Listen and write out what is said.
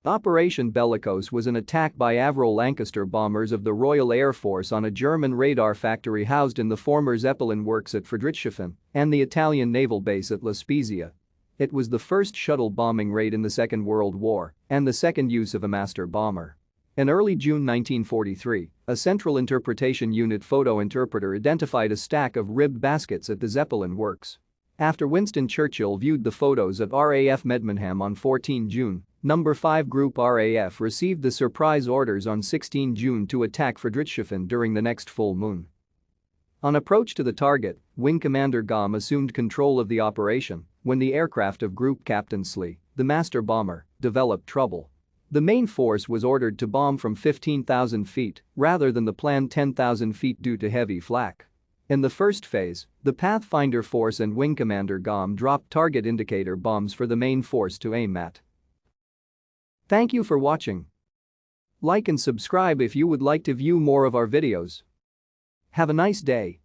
Operation Bellicose was an attack by Avro Lancaster bombers of the Royal Air Force on a German radar factory housed in the former Zeppelin Works at Friedrichshafen and the Italian naval base at Spezia. It was the first shuttle bombing raid in the Second World War and the second use of a master bomber. In early June 1943, a Central Interpretation Unit photo interpreter identified a stack of ribbed baskets at the Zeppelin Works. After Winston Churchill viewed the photos at RAF Medmenham on 14 June, No. 5 Group RAF received the surprise orders on 16 June to attack Friedrichshafen during the next full moon. On approach to the target, Wing Commander Gaume assumed control of the operation when the aircraft of Group Captain Slee, the master bomber, developed trouble. The main force was ordered to bomb from 15,000 feet rather than the planned 10,000 feet due to heavy flak. In the first phase, the Pathfinder force and Wing Commander Gaume dropped target indicator bombs for the main force to aim at. Thank you for watching. Like and subscribe if you would like to view more of our videos. Have a nice day.